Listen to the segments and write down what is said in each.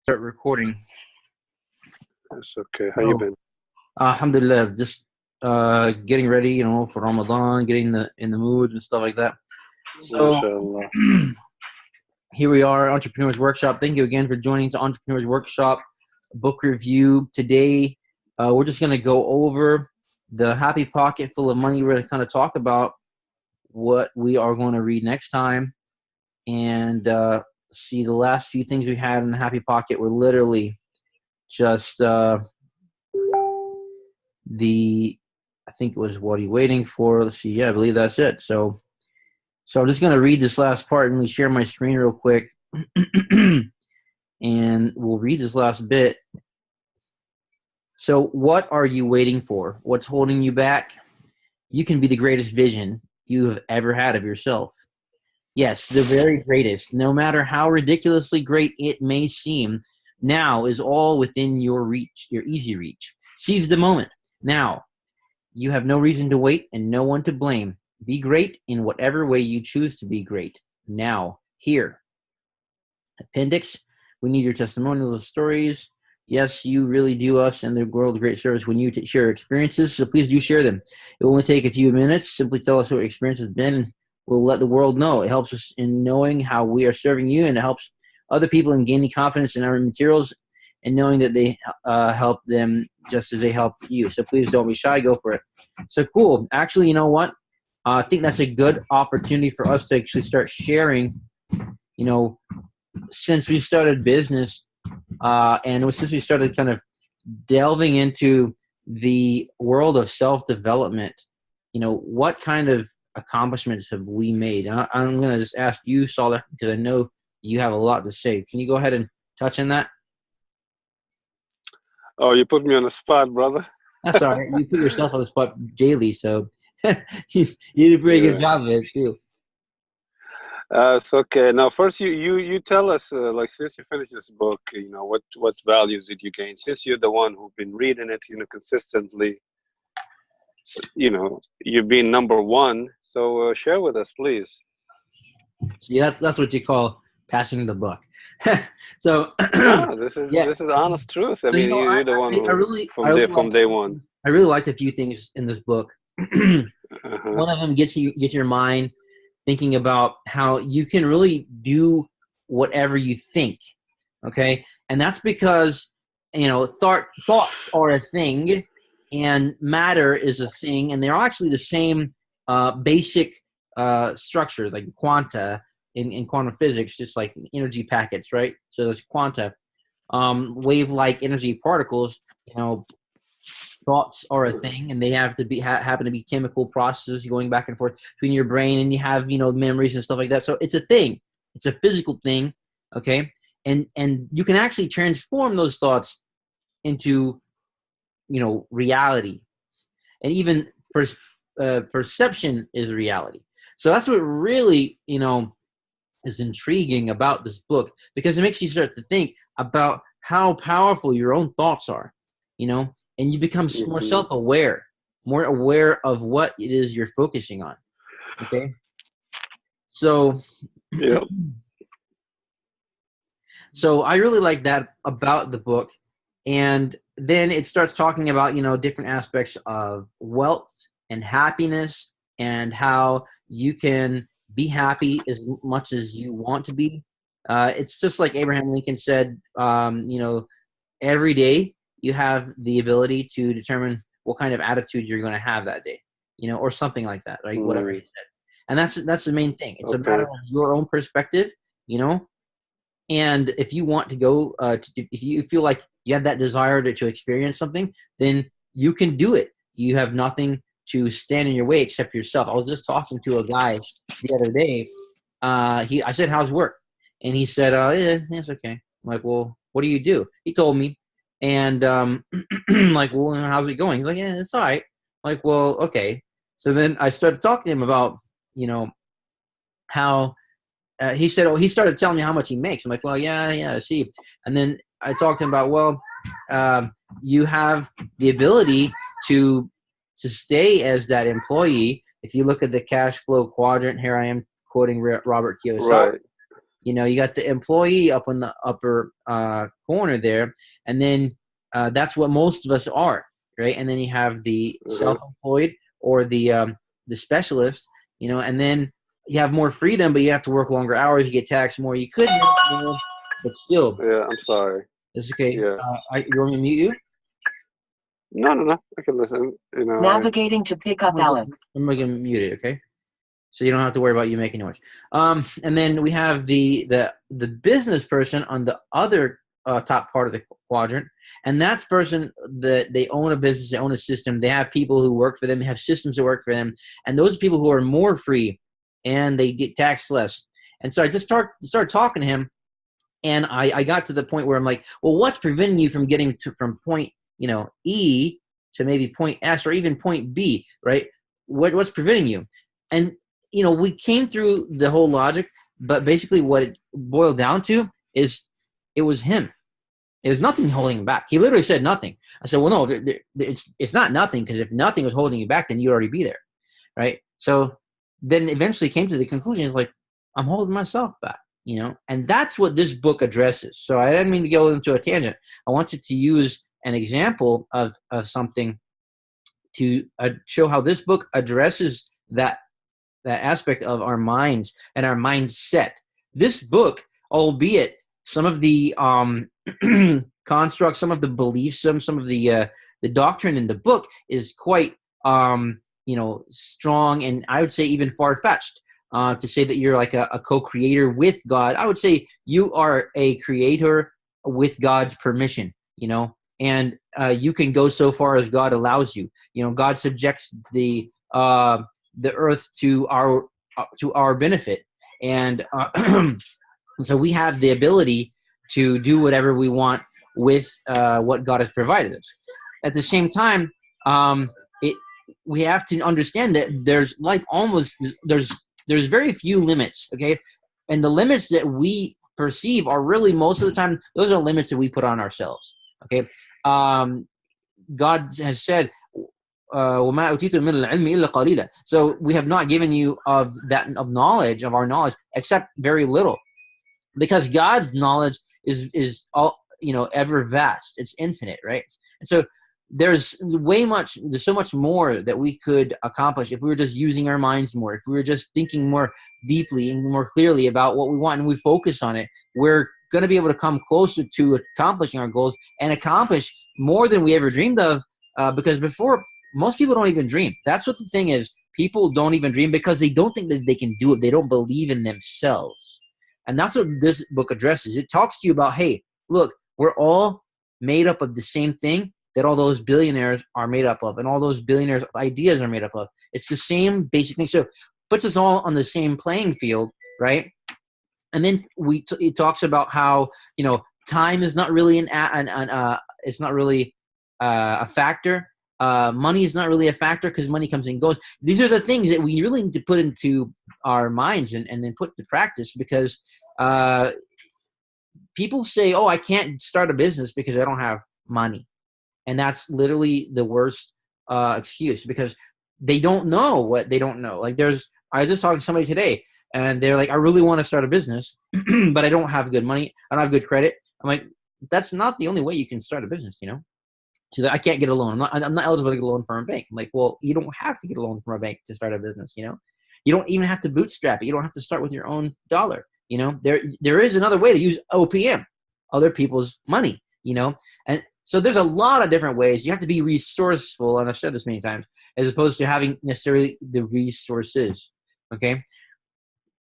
Start recording. It's okay. How you So, been? alhamdulillah, just getting ready, for Ramadan, getting in the mood and stuff like that. So, MashaAllah. here we are, Entrepreneurs Workshop. Thank you again for joining to Entrepreneurs Workshop book review. Today, we're just going to go over the Happy Pocket Full of Money. We're going to kind of talk about what we are going to read next time. And see, the last few things we had in the Happy Pocket were literally just I think it was What Are You Waiting For? Let's see. Yeah, I believe that's it. So I'm just going to read this last part and share my screen real quick. And we'll read this last bit. So what are you waiting for? What's holding you back? You can be the greatest vision you have ever had of yourself. Yes, the very greatest. No matter how ridiculously great it may seem, now is all within your reach, your easy reach. Seize the moment. Now. You have no reason to wait and no one to blame. Be great in whatever way you choose to be great. Now, here. Appendix, we need your testimonials and stories. Yes, you really do us and the world a great service when you share experiences, so please do share them. It will only take a few minutes. Simply tell us what your experience has been, and we'll let the world know. It helps us in knowing how we are serving you, and it helps other people in gaining confidence in our materials and knowing that they help them just as they helped you. So please don't be shy. Go for it. So cool. Actually, you know what? I think that's a good opportunity for us to actually start sharing, since we started business and since we started kind of delving into the world of self-development, what kind of accomplishments have we made? And I'm going to just ask you, Saleh, because I know you have a lot to say. Can you go ahead and touch on that? Oh, you put me on the spot, brother. That's all right. You put yourself on the spot daily, so you did a pretty good Yeah. job of it too. It's okay. Now, first, you tell us, like, since you finished this book, what values did you gain? Since you're the one who've been reading it, consistently, you've been number one. So share with us, please. See, that's what you call passing the buck. So No, this is yeah. this is honest truth. I So mean, you're the one I who really from day one. I really liked a few things in this book. Uh-huh. One of them gets your mind thinking about how you can really do whatever you think. Okay, and that's because thoughts are a thing, and matter is a thing, and they're actually the same basic structure, like the quanta in quantum physics, just like energy packets, right? So there's quanta, wave-like energy particles. Thoughts are a thing, and they have to be happen to be chemical processes going back and forth between your brain, and you have memories and stuff like that. So it's a thing. It's a physical thing, okay? And you can actually transform those thoughts into reality, and even perception is reality. So that's what really is intriguing about this book, because it makes you start to think about how powerful your own thoughts are, and you become more Mm-hmm. self-aware, more aware of what it is you're focusing on. Okay. So, Yep. so I really like that about the book. And then it starts talking about, different aspects of wealth and happiness, and how you can be happy as much as you want to be. It's just like Abraham Lincoln said, every day you have the ability to determine what kind of attitude you're going to have that day, or something like that, right? Whatever he said. And that's the main thing. It's a matter Okay. of your own perspective, and if you want to go, if you feel like you have that desire to experience something, then you can do it. You have nothing to stand in your way except yourself. I was just talking to a guy the other day. I said, "How's work?" And he said, "Yeah, it's okay." I'm like, "Well, what do you do?" He told me, and like, "Well, how's it going?" He's like, "Yeah, it's all right." I'm like, "Well, okay." So then I started talking to him about, how. He said, he started telling me how much he makes. I'm like, well, yeah, I see. And then I talked to him about, well, you have the ability to stay as that employee. If you look at the cash flow quadrant, here I am quoting Robert Kiyosaki. Right. You know, you got the employee up in the upper corner there, and then that's what most of us are, right? And then you have the self-employed or the specialist, you know, and then you have more freedom, but you have to work longer hours. You get taxed more. You could make more, but still. Yeah, I'm sorry. It's okay. Yeah. You want me to mute you? No, no, no. I can listen. You know. Navigating to pick up Alex. I'm gonna mute it, okay? So you don't have to worry about you making noise. And then we have the business person on the other top part of the quadrant, and that's person that they own a business, they own a system, they have people who work for them, they have systems that work for them, and those people who are more free, and they get taxed less. And so I just started talking to him, and I got to the point where I'm like, well, what's preventing you from getting from point, you know, E to maybe point S or even point B, right? What's preventing you? And you know, we came through the whole logic, but basically what it boiled down to is it was him. There's nothing holding him back. He literally said nothing. I said, well, no, it's not nothing, because if nothing was holding you back, then you'd already be there, right? So then eventually came to the conclusion, it's like, I'm holding myself back, you know? And that's what this book addresses. So I didn't mean to go into a tangent. I wanted to use an example of something to show how this book addresses that aspect of our minds and our mindset. This book, albeit some of the constructs, some of the beliefs, some of the doctrine in the book is quite you know, strong, and I would say even far-fetched to say that you're like a co-creator with God. I would say you are a creator with God's permission, you know, and you can go so far as God allows you. You know, God subjects the earth to our benefit, and so we have the ability to do whatever we want with what God has provided us. At the same time, we have to understand that there's very few limits, okay? And the limits that we perceive are really, most of the time, those are limits that we put on ourselves, okay? God has said, so we have not given you of our knowledge, except very little, because God's knowledge is all, you know, ever vast. It's infinite, right? And so there's so much more that we could accomplish if we were just using our minds more, if we were just thinking more deeply and more clearly about what we want, and we focus on it. We're going to be able to come closer to accomplishing our goals and accomplish more than we ever dreamed of, because before, most people don't even dream. That's what the thing is. People don't even dream because they don't think that they can do it. They don't believe in themselves. And that's what this book addresses. It talks to you about, hey, look, we're all made up of the same thing that all those billionaires are made up of, and all those billionaires' ideas are made up of. It's the same basic thing. So it puts us all on the same playing field, right? And then it talks about how, you know, time is not really it's not really a factor. Money is not really a factor because money comes and goes. These are the things that we really need to put into our minds and then put to practice, because people say, oh, I can't start a business because I don't have money. And that's literally the worst excuse, because they don't know what they don't know. Like I was just talking to somebody today, and they're like, I really want to start a business, but I don't have good money. I don't have good credit. I'm like, that's not the only way you can start a business, you know? She's like, I can't get a loan. I'm not eligible to get a loan from a bank. I'm like, well, you don't have to get a loan from a bank to start a business, you know? You don't even have to bootstrap it. You don't have to start with your own dollar, you know? There is another way to use OPM, other people's money, you know? And so there's a lot of different ways. You have to be resourceful, and I've said this many times, as opposed to having necessarily the resources, okay?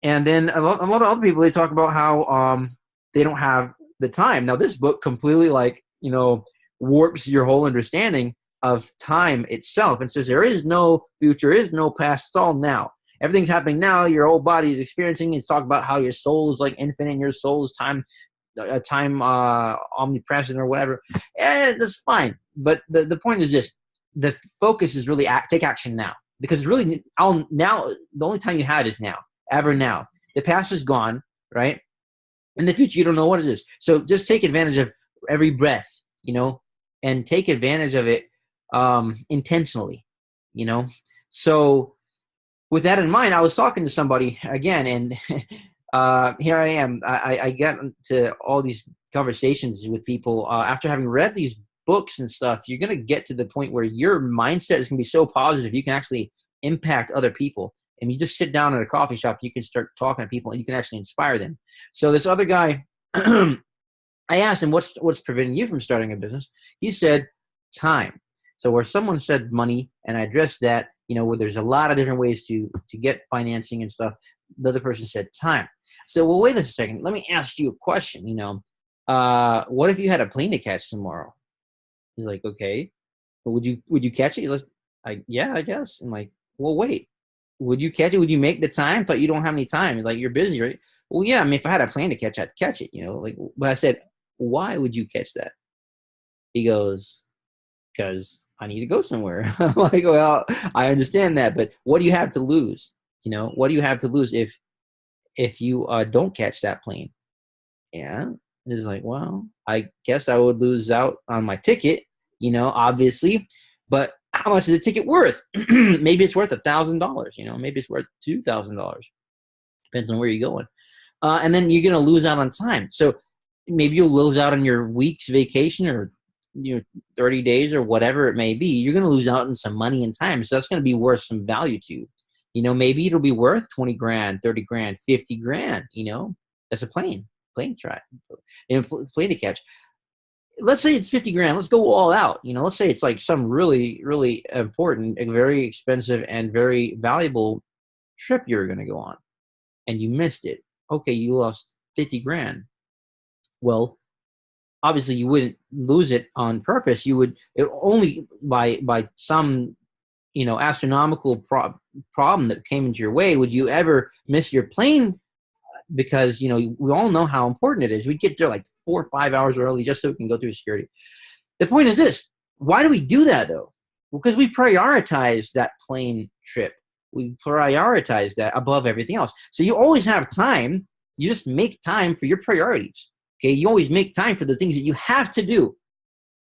And then a lot of other people, they talk about how they don't have the time. Now, this book completely, like, you know, warps your whole understanding of time itself and says there is no future, there is no past, it's all now. Everything's happening now. Your whole body is experiencing. It's talking about how your soul is like infinite, and your soul is time omnipresent or whatever. And that's fine. But the point is this: the focus is really take action now, because really now the only time you have is now, ever now. The past is gone, right? In the future, you don't know what it is. So just take advantage of every breath, you know, and take advantage of it intentionally, you know. So with that in mind, I was talking to somebody again, and here I am. I get into all these conversations with people after having read these books and stuff. You're going to get to the point where your mindset is going to be so positive you can actually impact other people. And you just sit down at a coffee shop, you can start talking to people and you can actually inspire them. So this other guy, I asked him, what's preventing you from starting a business? He said, time. So where someone said money, and I addressed that, where there's a lot of different ways to get financing and stuff. The other person said time. So, well, wait a second. Let me ask you a question. What if you had a plane to catch tomorrow? He's like, okay. Well, would you catch it? He's like, yeah, I guess. I'm like, well, wait. Would you catch it? Would you make the time? Thought you don't have any time. Like, you're busy, right? Well, yeah. I mean, if I had a plane to catch, I'd catch it. But I said, why would you catch that? He goes, because I need to go somewhere. I'm like, well, I understand that, but what do you have to lose? What do you have to lose if you don't catch that plane? Yeah, it's like, well, I guess I would lose out on my ticket, obviously, but how much is the ticket worth? Maybe it's worth $1,000, maybe it's worth $2,000. Depends on where you're going. And then you're going to lose out on time. So maybe you'll lose out on your week's vacation or 30 days or whatever it may be. You're going to lose out on some money and time. So that's going to be worth some value to you. Maybe it'll be worth 20 grand, 30 grand, 50 grand, that's a plane try, plane to catch. Let's say it's 50 grand. Let's go all out. Let's say it's like some really, really important and very expensive and very valuable trip you're going to go on and you missed it. Okay. You lost 50 grand. Well, obviously you wouldn't lose it on purpose. You would only by some, astronomical problem that came into your way would you ever miss your plane, because we all know how important it is. We get there like 4 or 5 hours early just so we can go through security. The point is this: why do we do that though? Well, because we prioritize that plane trip. We prioritize that above everything else. So you always have time. You just make time for your priorities. Okay, you always make time for the things that you have to do.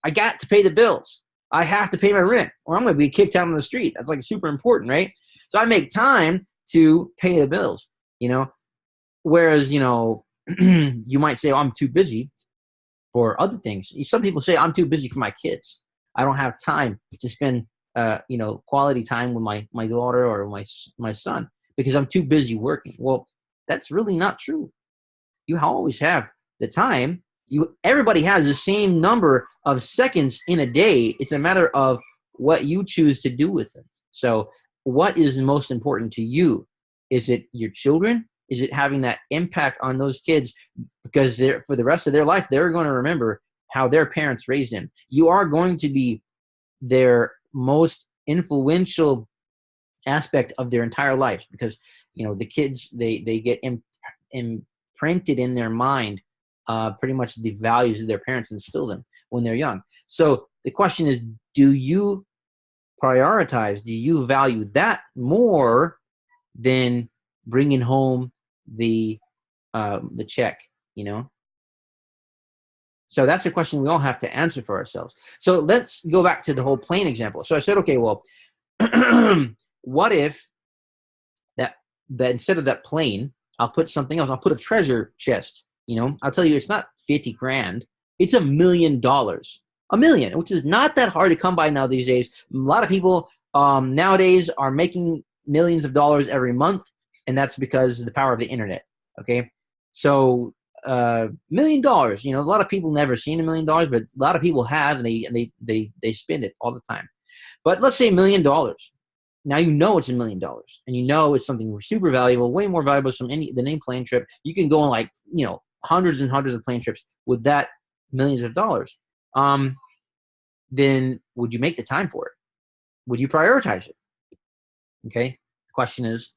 I got to pay the bills. I have to pay my rent, or I'm going to be kicked out on the street. That's like super important, right? So I make time to pay the bills, Whereas, you might say, oh, I'm too busy for other things. Some people say, I'm too busy for my kids. I don't have time to spend, quality time with my daughter or my son because I'm too busy working. Well, that's really not true. You always have the time. Everybody has the same number of seconds in a day. It's a matter of what you choose to do with them. So what is most important to you? Is it your children? Is it having that impact on those kids? Because for the rest of their life, they're going to remember how their parents raised them. You are going to be their most influential aspect of their entire life, because the kids, they get imprinted in their mind pretty much the values that their parents instill them when they're young. So the question is, do you prioritize? Do you value that more than bringing home the check? So that's a question we all have to answer for ourselves. So let's go back to the whole plane example. So I said, okay, well, what if that instead of that plane, I'll put something else. I'll put a treasure chest. I'll tell you, it's not 50 grand. It's $1 million. $1 million, which is not that hard to come by now these days. A lot of people nowadays are making millions of dollars every month, and that's because of the power of the internet. Okay, so $1 million. A lot of people never seen $1 million, but a lot of people have, and they spend it all the time. But let's say $1 million. Now it's $1 million, and it's something super valuable, way more valuable than any plane trip. You can go on like hundreds and hundreds of plane trips with that millions of dollars. Then would you make the time for it? Would you prioritize it? Okay. The question is,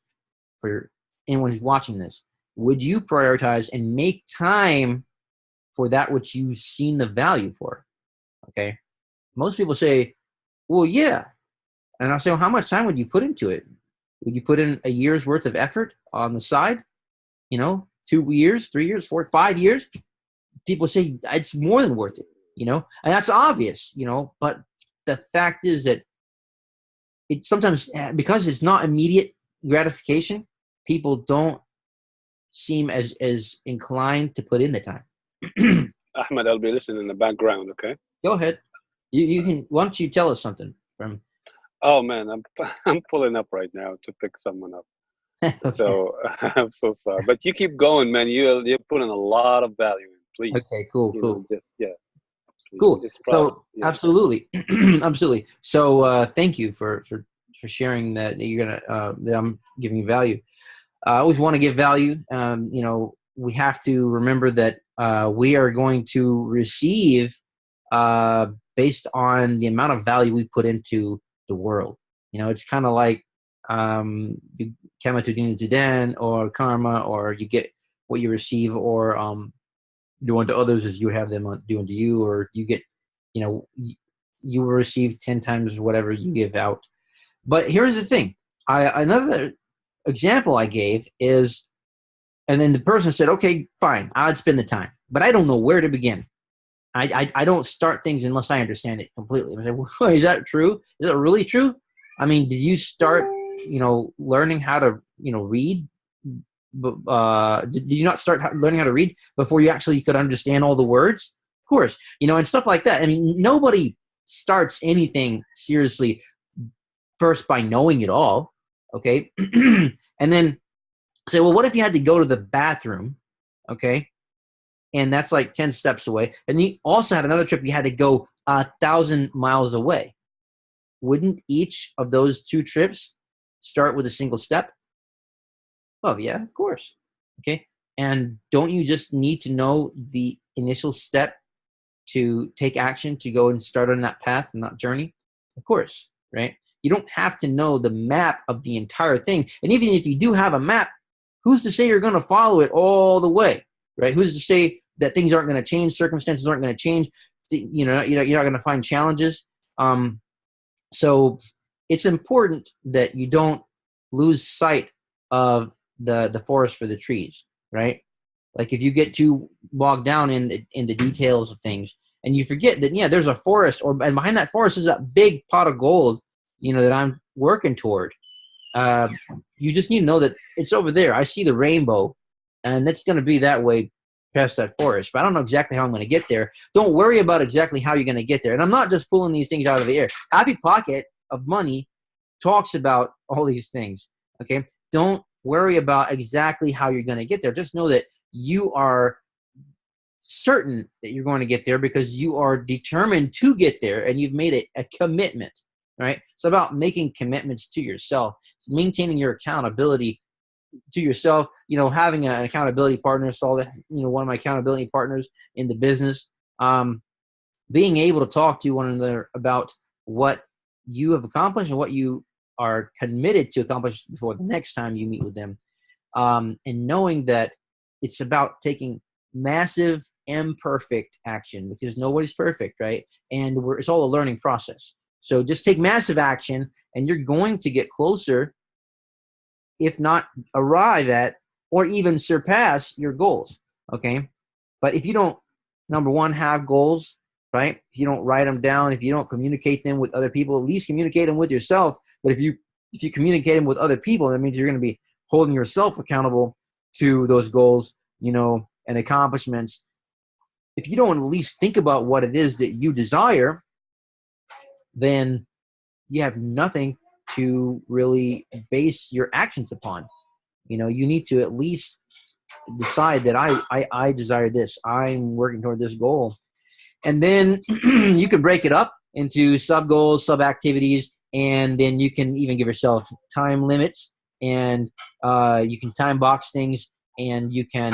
for anyone who's watching this, would you prioritize and make time for that which you've seen the value for? Okay. Most people say, well, yeah. And I'll say, well, how much time would you put into it? Would you put in a year's worth of effort on the side? 2 years, 3 years, 4, 5 years? People say it's more than worth it, and that's obvious, but the fact is that it sometimes, because it's not immediate gratification, people don't seem as inclined to put in the time. Ahmed, I'll be listening in the background, okay? Go ahead. You can. Why don't you tell us something from? Oh man, I'm I'm pulling up right now to pick someone up. Okay. So I'm so sorry, but you keep going, man. You're putting a lot of value in. Please, Okay. Cool. Cool. just yeah, please. Cool. It's probably So yeah. absolutely, absolutely. So thank you for sharing that you're gonna that I'm giving you value. I always want to give value. We have to remember that we are going to receive based on the amount of value we put into the world. It's kind of like you kama tudinu tudan, or karma, or you get what you receive, or do unto others as you have them do unto you, or you get, you will receive 10 times whatever you give out. But here's the thing. Another example I gave is, and then the person said, okay, fine, I'd spend the time, but I don't know where to begin. I don't start things unless I understand it completely. I say, well, is that true? Is that really true? I mean, did you start, learning how to, read? Did you not start learning how to read before you actually could understand all the words? Of course, and stuff like that. I mean, nobody starts anything seriously first by knowing it all. Okay. And then say, well, what if you had to go to the bathroom? Okay. And that's like 10 steps away. And you also had another trip you had to go 1,000 miles away. Wouldn't each of those two trips start with a single step? Oh, yeah, of course. Okay. And don't you just need to know the initial step to take action, to go and start on that path and that journey? Of course, right? You don't have to know the map of the entire thing. And even if you do have a map, who's to say you're going to follow it all the way, right? Who's to say that things aren't going to change, circumstances aren't going to change, you're not going to find challenges. So it's important that you don't lose sight of the forest for the trees, right? Like if you get too bogged down in the details of things, and you forget that, yeah, there's a forest, and behind that forest is that big pot of gold, that I'm working toward. You just need to know that it's over there. I see the rainbow, and it's going to be that way past that forest. But I don't know exactly how I'm going to get there. Don't worry about exactly how you're going to get there. And I'm not just pulling these things out of the air. Happy Pocket of Money talks about all these things. Okay? Don't worry about exactly how you're going to get there. Just know that you are certain that you're going to get there because you are determined to get there, and you've made it a commitment. Right? It's about making commitments to yourself. It's maintaining your accountability to yourself, having an accountability partner. So that, one of my accountability partners in the business, being able to talk to one another about what you have accomplished and what you are committed to accomplish before the next time you meet with them. And knowing that it's about taking massive imperfect action, because nobody's perfect, right? And it's all a learning process. So just take massive action, and you're going to get closer, if not arrive at, or even surpass your goals. Okay. But if you don't, number one, have goals, right? If you don't write them down, if you don't communicate them with other people, at least communicate them with yourself. But if you communicate them with other people, that means you're going to be holding yourself accountable to those goals, and accomplishments. If you don't at least think about what it is that you desire, then you have nothing to really base your actions upon. You need to at least decide that I desire this. I'm working toward this goal. And then you can break it up into sub goals, sub activities, and then you can even give yourself time limits, and you can time box things, and you can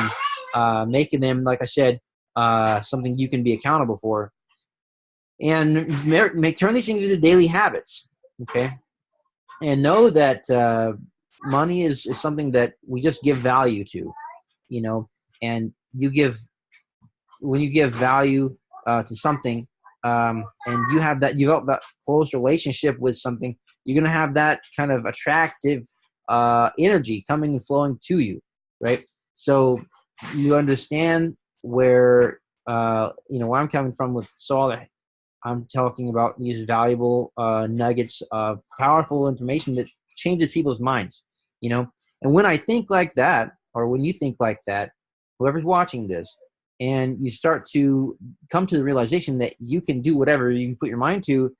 make them, like I said, something you can be accountable for, and turn these things into daily habits. Okay. And know that money is something that we just give value to, and when you give value to something, and you have that, you develop that close relationship with something, you're going to have that kind of attractive energy coming and flowing to you, right? So you understand where, where I'm coming from with Saul. I'm talking about these valuable nuggets of powerful information that changes people's minds, And when I think like that, or when you think like that, whoever's watching this, and you start to come to the realization that you can do whatever you put your mind to,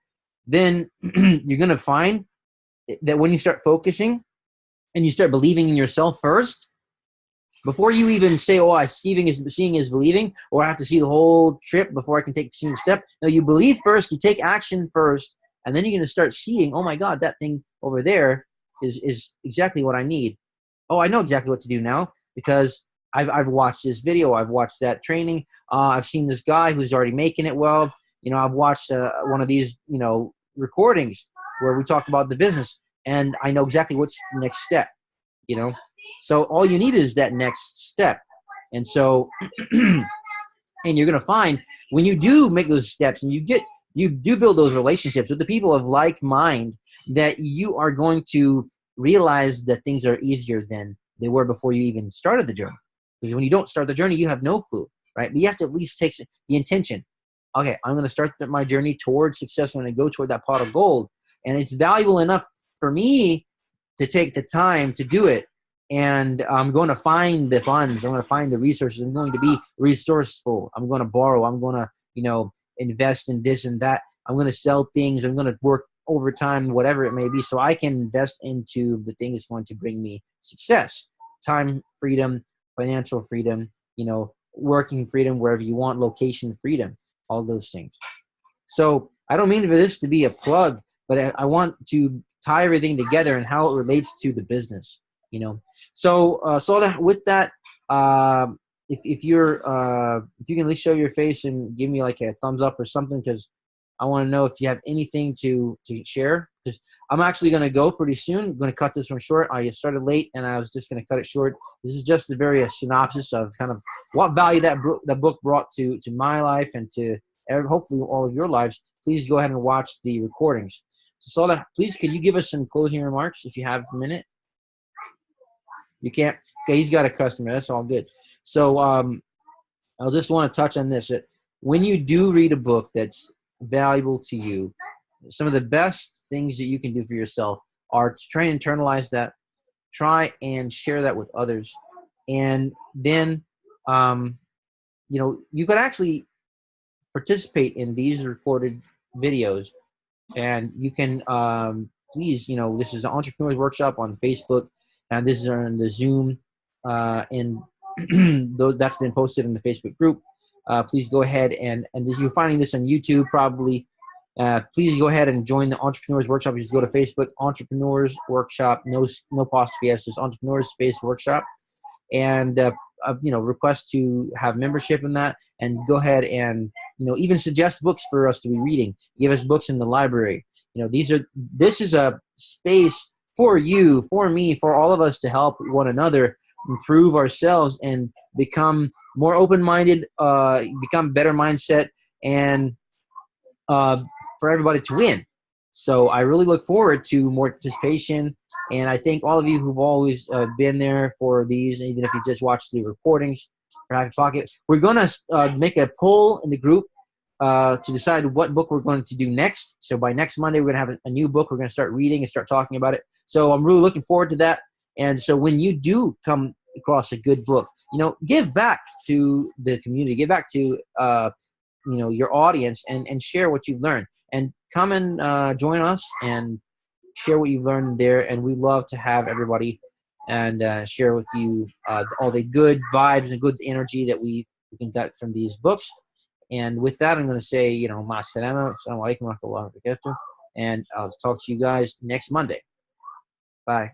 then you're going to find that when you start focusing and you start believing in yourself first, before you even say, oh, seeing is believing, or I have to see the whole trip before I can take the single step. No, you believe first, you take action first, and then you're going to start seeing, oh my God, that thing over there is exactly what I need. Oh, I know exactly what to do now because I've watched this video, I've watched that training, I've seen this guy who's already making it well. I've watched one of these, recordings where we talk about the business, and I know exactly what's the next step. So all you need is that next step. And so, and you're going to find when you do make those steps and you do build those relationships with the people of like mind, that you are going to realize that things are easier than they were before you even started the journey. Because when you don't start the journey, you have no clue, right? But you have to at least take the intention. Okay, I'm going to start my journey towards success. I'm going to go toward that pot of gold. And it's valuable enough for me to take the time to do it. And I'm going to find the funds. I'm going to find the resources. I'm going to be resourceful. I'm going to borrow. I'm going to, invest in this and that. I'm going to sell things. I'm going to work overtime, whatever it may be, so I can invest into the thing that's going to bring me success, time freedom, financial freedom, working freedom, wherever you want, location freedom, all those things. So I don't mean for this to be a plug, but I want to tie everything together and how it relates to the business. So that with that, if you can at least show your face and give me like a thumbs up or something, because I want to know if you have anything to share, because I'm actually going to go pretty soon. I'm going to cut this one short. I started late and I was just going to cut it short. This is just a very synopsis of kind of what value that book brought to my life and to hopefully all of your lives. Please go ahead and watch the recordings. So that, please, could you give us some closing remarks if you have a minute? You can't? Okay, he's got a customer. That's all good. So I just want to touch on this. That when you do read a book that's valuable to you, some of the best things that you can do for yourself are to try and internalize that, try and share that with others. And then, you could actually participate in these recorded videos, and you can, please, this is an Entrepreneurs Workshop on Facebook, and this is on the Zoom, and that's been posted in the Facebook group. Please go ahead and you're finding this on YouTube probably. Please go ahead and join the Entrepreneurs Workshop. You just go to Facebook, Entrepreneurs Workshop, no apostrophe S, just Entrepreneurs Space Workshop, and request to have membership in that, and go ahead and even suggest books for us to be reading. Give us books in the library. This is a space for you, for me, for all of us to help one another improve ourselves and become more open-minded, become better mindset, and for everybody to win. So I really look forward to more participation, and I thank all of you who've always been there for these, even if you just watched the recordings for Happy Pocket. We're going to make a poll in the group to decide what book we're going to do next. So by next Monday, we're going to have a new book. We're going to start reading and start talking about it. So I'm really looking forward to that. And so when you do come across a good book, give back to the community, give back to your audience, and share what you've learned, and come and join us and share what you've learned there. And we love to have everybody and share with you all the good vibes and good energy that we can get from these books. And with that, I'm going to say, ma salama, assalamu alaikum wa rahmatullahi wa barakatuh, and I'll talk to you guys next Monday. Bye.